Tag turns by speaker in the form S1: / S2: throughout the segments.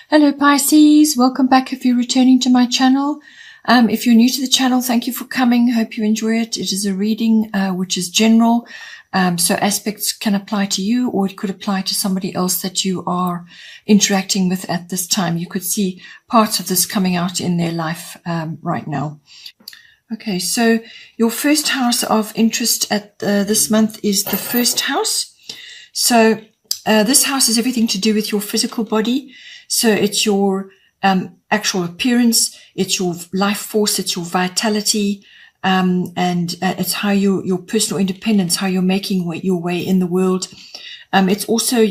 S1: Hello Pisces, welcome back if you're returning to my channel. If you're new to the channel, thank you for coming. Hope you enjoy it. It is a reading which is general, so aspects can apply to you or it could apply to somebody else that you are interacting with at this time. You could see parts of this coming out in their life right now. Okay, so your first house of interest at this month is the first house. So this house is everything to do with your physical body. So it's your actual appearance, it's your life force, it's your vitality, and it's how your personal independence, how you're making your way in the world. It's also,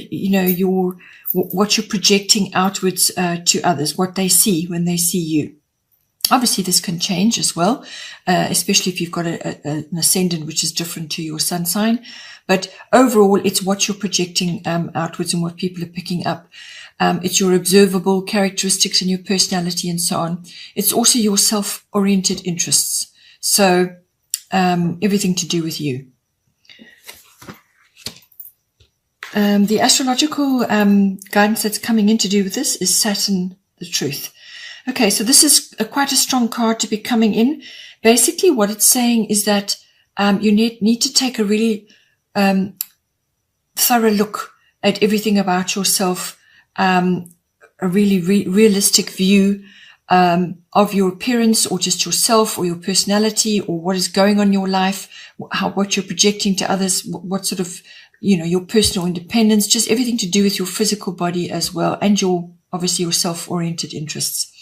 S1: what you're projecting outwards to others, what they see when they see you. Obviously, this can change as well, especially if you've got an ascendant which is different to your sun sign. But overall, it's what you're projecting outwards and what people are picking up. It's your observable characteristics and your personality and so on. It's also your self-oriented interests. So everything to do with you. The astrological guidance that's coming in to do with this is Saturn, the truth. Okay, so this is quite a strong card to be coming in. Basically, what it's saying is that you need to take a really thorough look at everything about yourself, a really realistic view of your appearance or just yourself or your personality or what is going on in your life, what you're projecting to others, what sort of, your personal independence, just everything to do with your physical body as well, and obviously your self-oriented interests.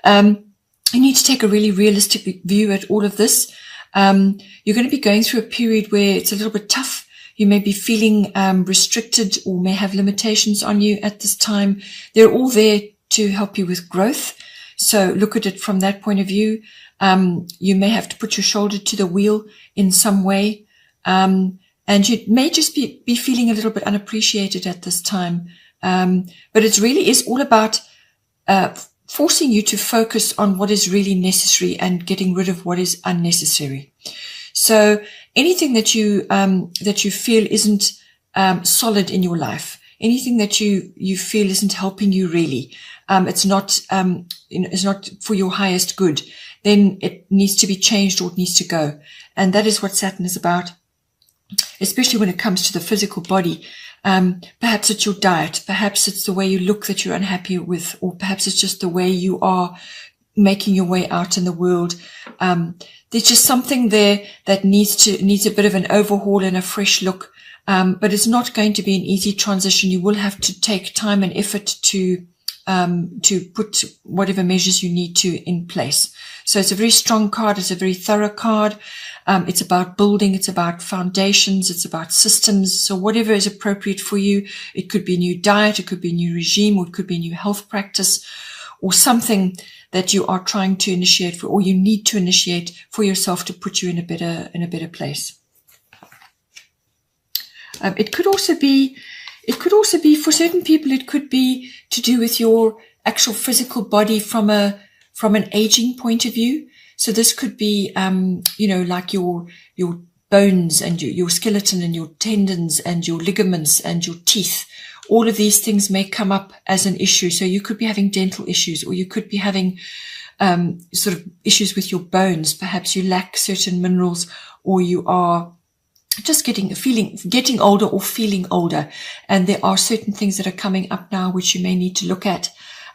S1: You need to take a really realistic view at all of this. You're going to be going through a period where it's a little bit tough. You may be feeling restricted or may have limitations on you at this time. They're all there to help you with growth. So look at it from that point of view. You may have to put your shoulder to the wheel in some way. And you may just be feeling a little bit unappreciated at this time. But it really is all about forcing you to focus on what is really necessary and getting rid of what is unnecessary. So anything that you feel isn't solid in your life, anything that you feel isn't helping you really, it's not for your highest good, then it needs to be changed or it needs to go. And that is what Saturn is about, especially when it comes to the physical body. Perhaps it's your diet, perhaps it's the way you look that you're unhappy with, or perhaps it's just the way you are making your way out in the world. There's just something there that needs a bit of an overhaul and a fresh look. But it's not going to be an easy transition. You will have to take time and effort to put whatever measures you need to in place. So it's a very strong card. It's a very thorough card. It's about building. It's about foundations. It's about systems. So whatever is appropriate for you, it could be a new diet, it could be a new regime, or it could be a new health practice, or something that you are trying to initiate for, or you need to initiate for yourself to put you in a better place. It could also be for certain people, it could be to do with your actual physical body from an aging point of view. So this could be, like your bones and your skeleton and your tendons and your ligaments and your teeth. All of these things may come up as an issue. So you could be having dental issues, or you could be having sort of issues with your bones. Perhaps you lack certain minerals, or you are just getting older or feeling older. And there are certain things that are coming up now which you may need to look at.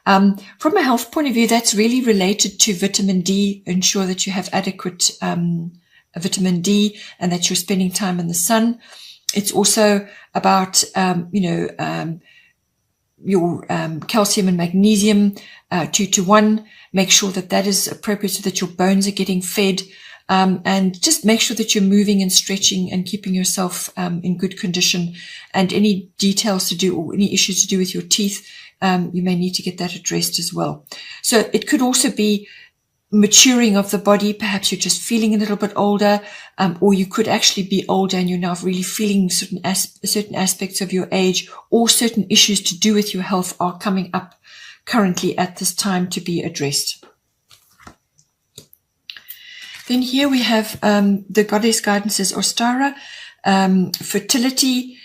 S1: From a health point of view, that's really related to vitamin D. Ensure that you have adequate vitamin D and that you're spending time in the sun. It's also about, your calcium and magnesium, 2-to-1. Make sure that is appropriate so that your bones are getting fed. And just make sure that you're moving and stretching and keeping yourself in good condition. And any details to do or any issues to do with your teeth, you may need to get that addressed as well. So it could also be maturing of the body. Perhaps you're just feeling a little bit older, or you could actually be older and you're now really feeling certain aspects of your age, or certain issues to do with your health are coming up currently at this time to be addressed. Then here we have the goddess guidances Ostara, fertility.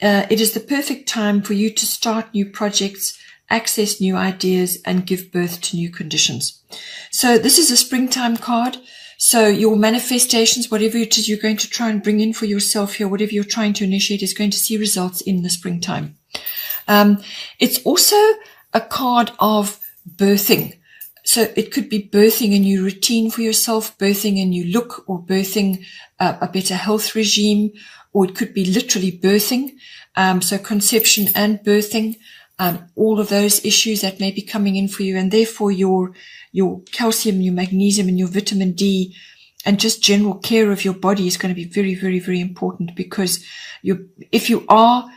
S1: It is the perfect time for you to start new projects, access new ideas, and give birth to new conditions. So this is a springtime card. So your manifestations, whatever it is you're going to try and bring in for yourself here, whatever you're trying to initiate, is going to see results in the springtime. It's also a card of birthing. So it could be birthing a new routine for yourself, birthing a new look, or birthing a better health regime, or it could be literally birthing. So conception and birthing, all of those issues that may be coming in for you, and therefore your calcium, your magnesium, and your vitamin D, and just general care of your body is going to be very, very, very important, because if you are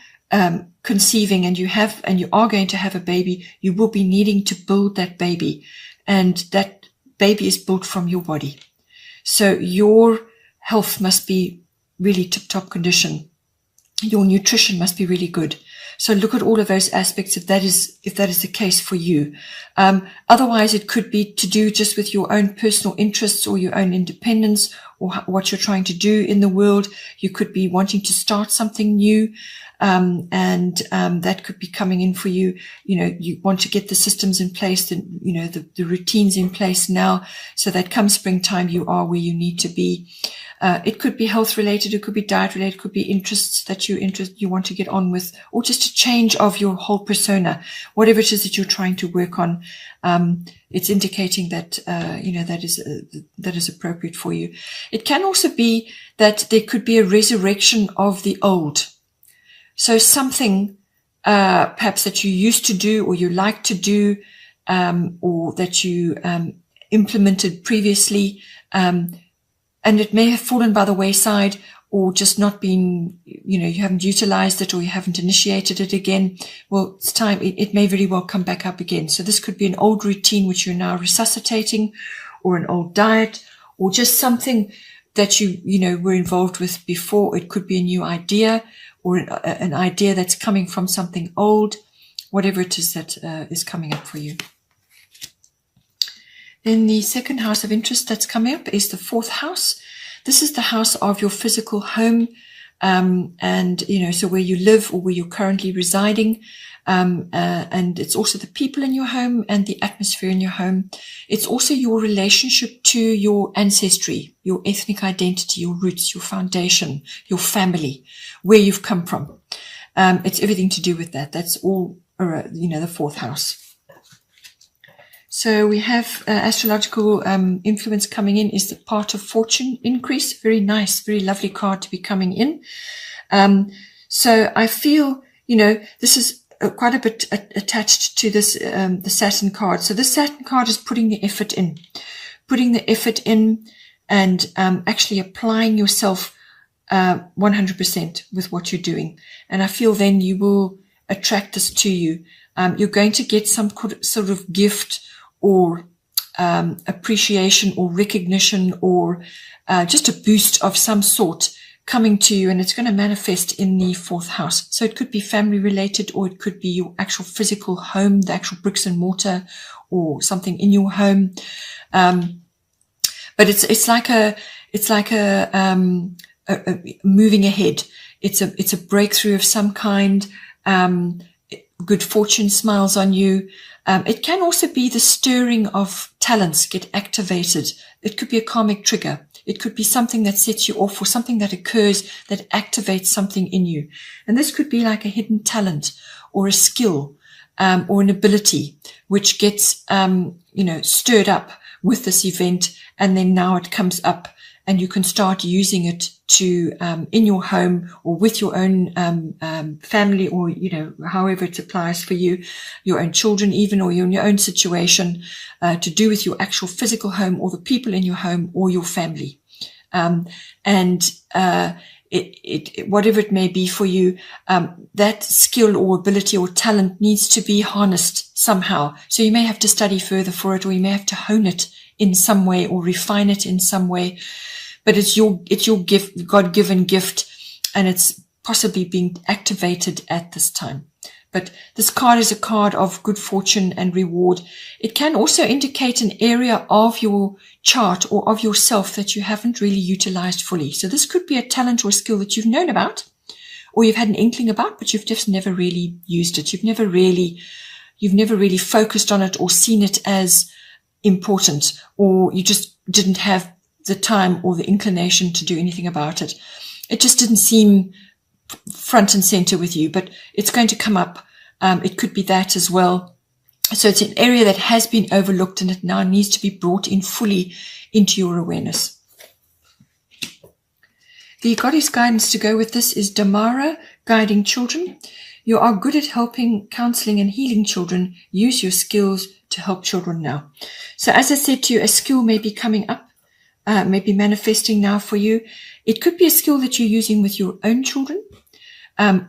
S1: conceiving and you are going to have a baby, you will be needing to build that baby, and that baby is built from your body. So your health must be really tip-top condition. Your nutrition must be really good. So look at all of those aspects if that is the case for you. Otherwise, it could be to do just with your own personal interests or your own independence, or what you're trying to do in the world. You could be wanting to start something new, and that could be coming in for you. You want to get the systems in place, the routines in place now, so that come springtime you are where you need to be. It could be health related, it could be diet related, it could be interests that you want to get on with, or just a change of your whole persona, whatever it is that you're trying to work on. It's indicating that that is appropriate for you. It can also be that there could be a resurrection of the old. So something perhaps that you used to do, or you like to do, or that you implemented previously, and it may have fallen by the wayside, or just not been, you haven't utilized it, or you haven't initiated it again. Well, it's time. It may very well come back up again. So this could be an old routine which you're now resuscitating, or an old diet, or just something that you were involved with before. It could be a new idea, or an idea that's coming from something old, whatever it is that is coming up for you. Then the second house of interest that's coming up is the fourth house. This is the house of your physical home, and so where you live or where you're currently residing, and it's also the people in your home and the atmosphere in your home. It's also your relationship to your ancestry, your ethnic identity, your roots, your foundation, your family, where you've come from. It's everything to do with that. That's all, the fourth house. So we have astrological influence coming in is the part of fortune increase. Very nice, very lovely card to be coming in. So I feel, this is quite a bit attached to this, the Saturn card. So the Saturn card is putting the effort in, and actually applying yourself 100% with what you're doing. And I feel then you will attract this to you. You're going to get some sort of gift, or appreciation, or recognition, or just a boost of some sort coming to you, and it's going to manifest in the fourth house. So it could be family related, or it could be your actual physical home, the actual bricks and mortar, or something in your home. But it's like a moving ahead. It's a breakthrough of some kind. Good fortune smiles on you. It can also be the stirring of talents get activated. It could be a karmic trigger. It could be something that sets you off, or something that occurs that activates something in you. And this could be like a hidden talent, or a skill, or an ability, which gets, stirred up with this event. And then now it comes up, and you can start using it to, in your home, or with your own, family, or, however it applies for you, your own children even, or in your own situation, to do with your actual physical home, or the people in your home, or your family. Whatever it may be for you, that skill or ability or talent needs to be harnessed somehow. So you may have to study further for it, or you may have to hone it in some way, or refine it in some way. But it's your gift, God-given gift, and it's possibly being activated at this time. But this card is a card of good fortune and reward. It can also indicate an area of your chart or of yourself that you haven't really utilized fully. So this could be a talent or a skill that you've known about, or you've had an inkling about, but you've just never really used it. You've never really you've never really focused on it or seen it as important, or you just didn't have the time or the inclination to do anything about it. It just didn't seem front and center with you, but it's going to come up. It could be that as well. So it's an area that has been overlooked, and it now needs to be brought in fully into your awareness. The goddess guidance to go with this is Damara, guiding children. You are good at helping, counseling, and healing children. Use your skills to help children now. So as I said to you, a skill may be coming up, may be manifesting now for you. It could be a skill that you're using with your own children,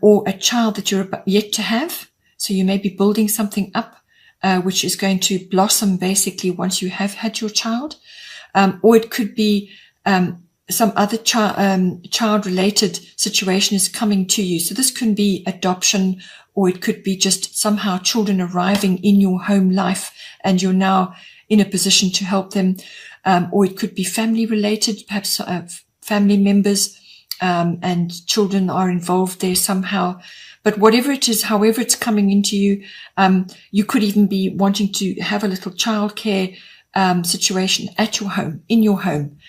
S1: or a child that you're yet to have. So you may be building something up, which is going to blossom basically once you have had your child. Or it could be some other child-related situation is coming to you. So this can be adoption, or it could be just somehow children arriving in your home life and you're now in a position to help them. Or it could be family-related, perhaps family members, and children are involved there somehow. But whatever it is, however it's coming into you, you could even be wanting to have a little childcare situation at your home, in your home,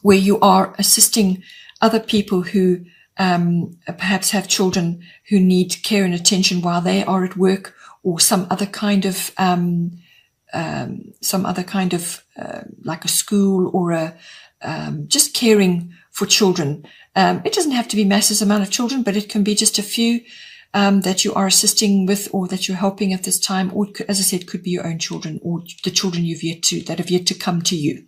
S1: where you are assisting other people who perhaps have children who need care and attention while they are at work, or some other kind of like a school, or just caring for children. It doesn't have to be massive amount of children, but it can be just a few that you are assisting with, or that you're helping at this time, or as I said, could be your own children, or the children that have yet to come to you.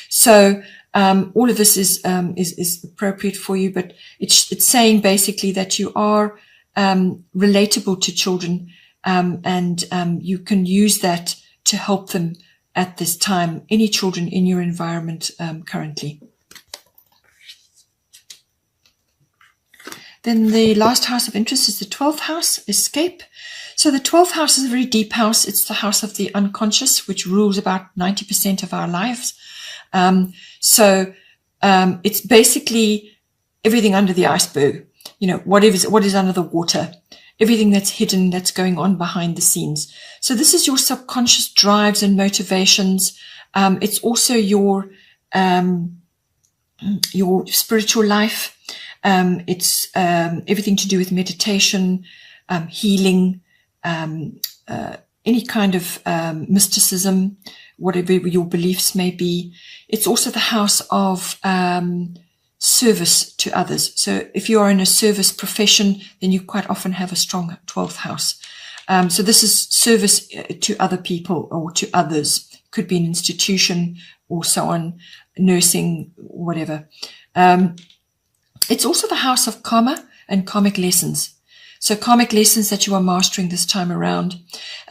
S1: So all of this is appropriate for you, but it's saying basically that you are relatable to children, and you can use that to help them at this time, any children in your environment currently. Then the last house of interest is the 12th house, escape. So the 12th house is a very deep house. It's the house of the unconscious, which rules about 90% of our lives. It's basically everything under the iceberg, what is under the water, everything that's hidden, that's going on behind the scenes. So this is your subconscious drives and motivations. It's also your spiritual life. It's everything to do with meditation, healing, any kind of mysticism, whatever your beliefs may be. It's also the house of service to others. So if you are in a service profession, then you quite often have a strong 12th house. So this is service to other people or to others. Could be an institution or so on, nursing, whatever. It's also the house of karma and karmic lessons. So karmic lessons that you are mastering this time around.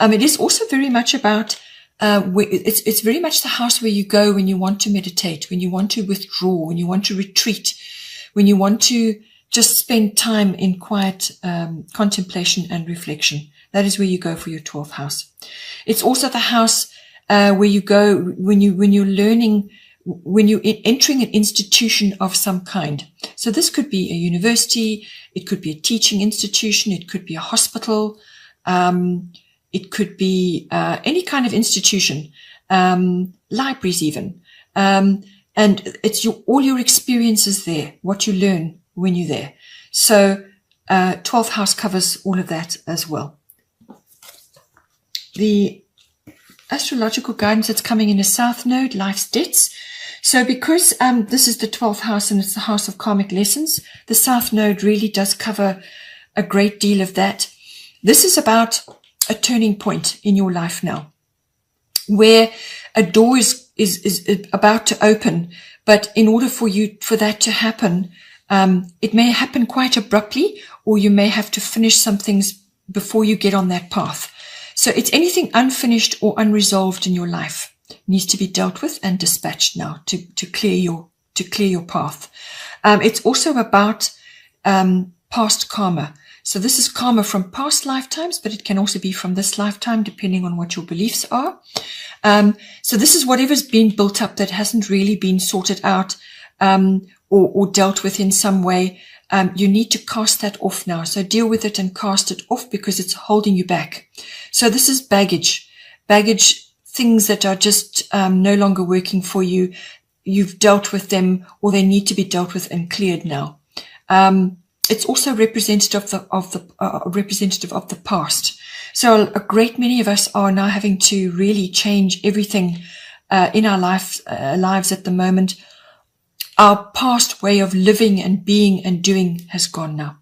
S1: It is also very much about, it's very much the house where you go when you want to meditate, when you want to withdraw, when you want to retreat, when you want to just spend time in quiet contemplation and reflection. That is where you go for your 12th house. It's also the house where you go when you're learning, when you're entering an institution of some kind. So this could be a university, it could be a teaching institution, it could be a hospital, it could be any kind of institution, libraries even. And it's all your experiences there, what you learn when you're there. So 12th house covers all of that as well. The astrological guidance that's coming in the South Node, life's debts. So because this is the 12th house and it's the house of karmic lessons, the South Node really does cover a great deal of that. This is about a turning point in your life now, where a door is about to open, but in order for that to happen, it may happen quite abruptly, or you may have to finish some things before you get on that path. So it's anything unfinished or unresolved in your life needs to be dealt with and dispatched now to clear your path. It's also about past karma. So this is karma from past lifetimes, but it can also be from this lifetime, depending on what your beliefs are. So this is whatever's been built up that hasn't really been sorted out or dealt with in some way. You need to cast that off now. So deal with it and cast it off because it's holding you back. So this is baggage, things that are just no longer working for you. You've dealt with them, or they need to be dealt with and cleared now. It's also representative of the past. So a great many of us are now having to really change everything in our lives at the moment. Our past way of living and being and doing has gone now.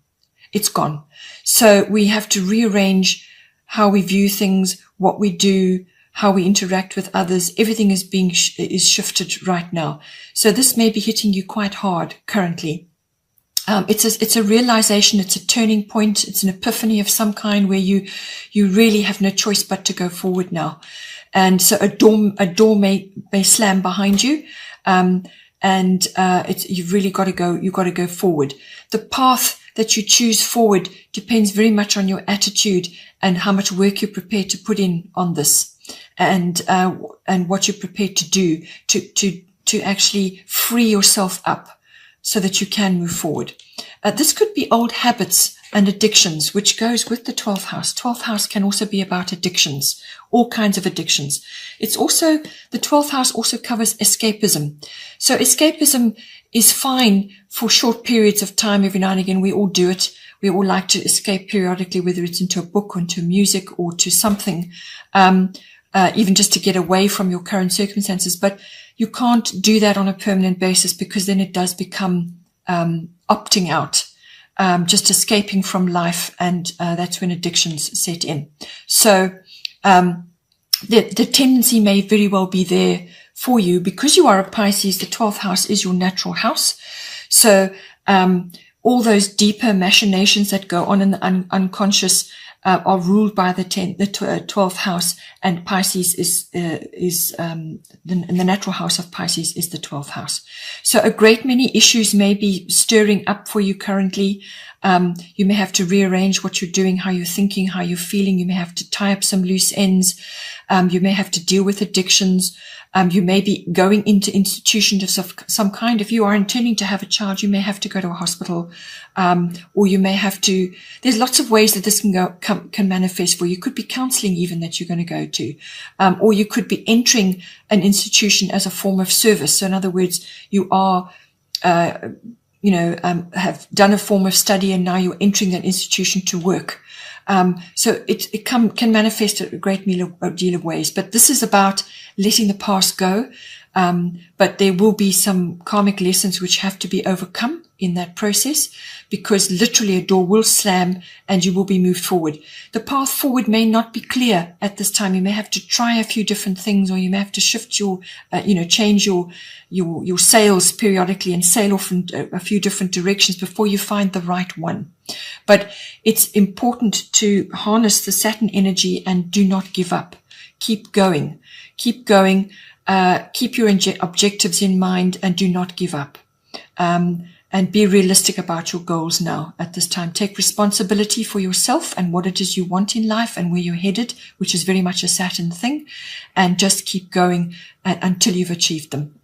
S1: It's gone. So we have to rearrange how we view things, what we do, how we interact with others. Everything is is shifted right now. So this may be hitting you quite hard currently. It's a realization, it's a turning point, it's an epiphany of some kind where you really have no choice but to go forward now. And so a door may slam behind you. You've really got to go forward. The path that you choose forward depends very much on your attitude and how much work you're prepared to put in on this, and what you're prepared to do to actually free yourself up so that you can move forward. This could be old habits and addictions, which goes with the 12th house. 12th house can also be about addictions, all kinds of addictions. It's also, the 12th house also covers escapism. So escapism is fine for short periods of time. Every now and again, we all do it. We all like to escape periodically, whether it's into a book or into music or to something, even just to get away from your current circumstances. But you can't do that on a permanent basis, because then it does become opting out, just escaping from life, and that's when addictions set in. So the tendency may very well be there for you because you are a Pisces. The 12th house is your natural house. So all those deeper machinations that go on in the unconscious are ruled by the 12th house, and Pisces is the natural house of Pisces is the 12th house. So a great many issues may be stirring up for you currently. You may have to rearrange what you're doing, how you're thinking, how you're feeling. You may have to tie up some loose ends. You may have to deal with addictions. You may be going into institutions of some kind. If you are intending to have a child, you may have to go to a hospital, or you may have to. There's lots of ways that this can manifest for you. It could be counseling even that you're going to go to, or you could be entering an institution as a form of service. So in other words, you are, have done a form of study and now you're entering an institution to work. So it can manifest a great deal of ways, but this is about letting the past go. But there will be some karmic lessons which have to be overcome in that process, because literally a door will slam and you will be moved forward. The path forward may not be clear at this time. You may have to try a few different things, or you may have to shift your, change your sails periodically and sail off in a few different directions before you find the right one. But it's important to harness the Saturn energy and do not give up. Keep going. Keep going. Keep your objectives in mind and do not give up. And be realistic about your goals now at this time. Take responsibility for yourself and what it is you want in life and where you're headed, which is very much a Saturn thing, and just keep going until you've achieved them.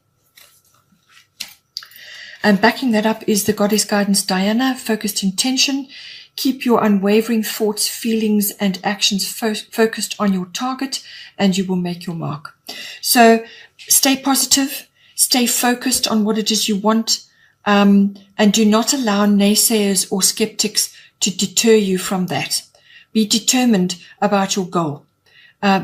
S1: And backing that up is the Goddess Guidance Diana, focused intention. Keep your unwavering thoughts, feelings, and actions focused on your target, and you will make your mark. So stay positive, stay focused on what it is you want, and do not allow naysayers or skeptics to deter you from that. Be determined about your goal.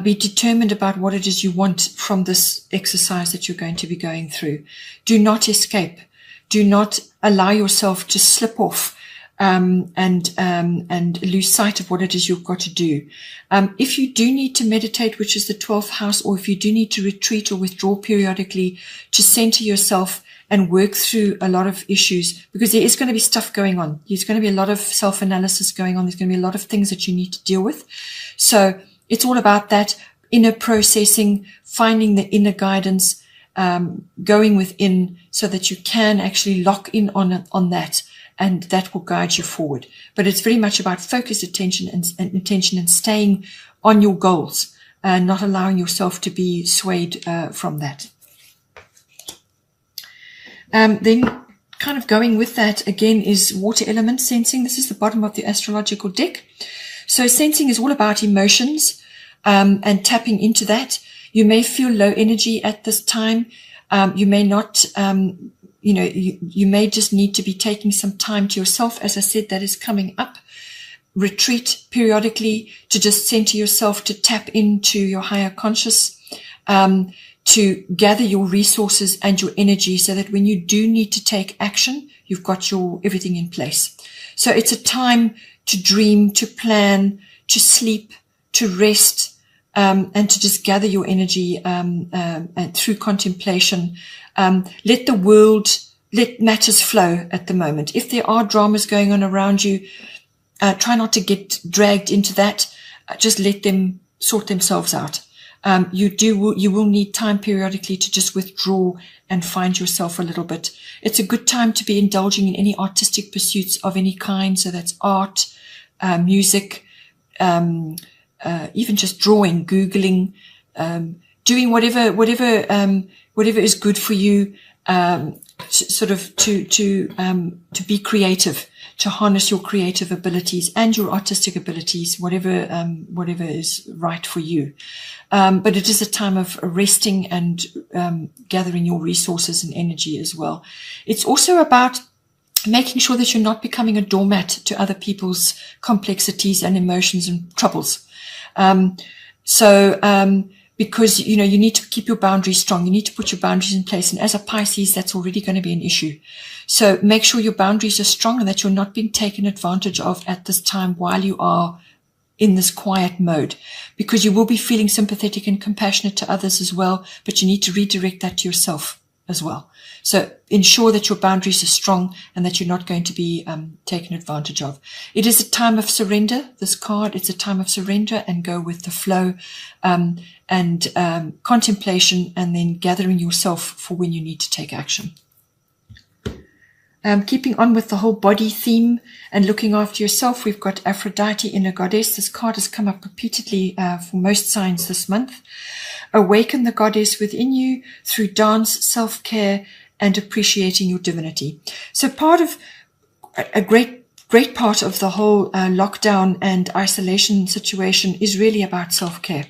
S1: Be determined about what it is you want from this exercise that you're going to be going through. Do not escape. Do not allow yourself to slip off and lose sight of what it is you've got to do. If you do need to meditate, which is the 12th house, or if you do need to retreat or withdraw periodically to center yourself and work through a lot of issues, because there is going to be stuff going on. There's going to be a lot of self-analysis going on. There's going to be a lot of things that you need to deal with. So it's all about that inner processing, finding the inner guidance, going within so that you can actually lock in on that, and that will guide you forward. But it's very much about focused attention and intention and staying on your goals and not allowing yourself to be swayed from that. Then kind of going with that again is water element sensing. This is the bottom of the astrological deck. So sensing is all about emotions, and tapping into that. You may feel low energy at this time. You may not, you may just need to be taking some time to yourself. As I said, that is coming up. Retreat periodically to just center yourself, to tap into your higher conscious, to gather your resources and your energy so that when you do need to take action, you've got your everything in place. So it's a time to dream, to plan, to sleep, to rest, and to just gather your energy and through contemplation. Let the world, let matters flow at the moment. If there are dramas going on around you, try not to get dragged into that. Just let them sort themselves out. You will need time periodically to just withdraw and find yourself a little bit. It's a good time to be indulging in any artistic pursuits of any kind. So that's art, music, even just drawing, Googling, doing whatever is good for you, to be creative, to harness your creative abilities and your artistic abilities, whatever is right for you. But it is a time of resting and gathering your resources and energy as well. It's also about making sure that you're not becoming a doormat to other people's complexities and emotions and troubles. Because, you need to keep your boundaries strong. You need to put your boundaries in place. And as a Pisces, that's already going to be an issue. So make sure your boundaries are strong and that you're not being taken advantage of at this time while you are in this quiet mode, because you will be feeling sympathetic and compassionate to others as well, but you need to redirect that to yourself as well. So ensure that your boundaries are strong and that you're not going to be taken advantage of. It is a time of surrender, this card. It's a time of surrender and go with the flow, and contemplation, and then gathering yourself for when you need to take action. Keeping on with the whole body theme and looking after yourself, we've got Aphrodite, inner goddess. This card has come up repeatedly for most signs this month. Awaken the goddess within you through dance, self-care, and appreciating your divinity. So part of a great part of the whole lockdown and isolation situation is really about self-care.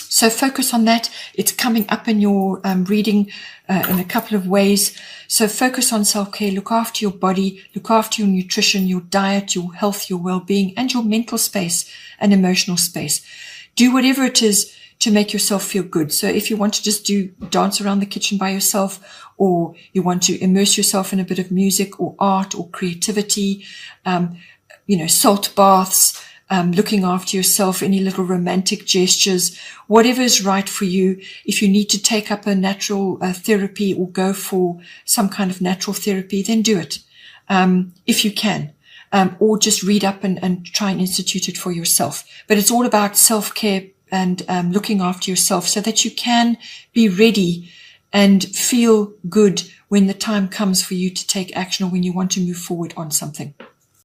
S1: So focus on that. It's coming up in your reading in a couple of ways. So focus on self-care. Look after your body, look after your nutrition, your diet, your health, your well-being, and your mental space and emotional space. Do whatever it is to make yourself feel good. So if you want to just dance around the kitchen by yourself, or you want to immerse yourself in a bit of music or art or creativity, salt baths, looking after yourself, any little romantic gestures, whatever is right for you. If you need to take up a natural therapy or go for some kind of natural therapy, then do it, if you can. Or just read up and try and institute it for yourself. But it's all about self-care and looking after yourself so that you can be ready and feel good when the time comes for you to take action or when you want to move forward on something.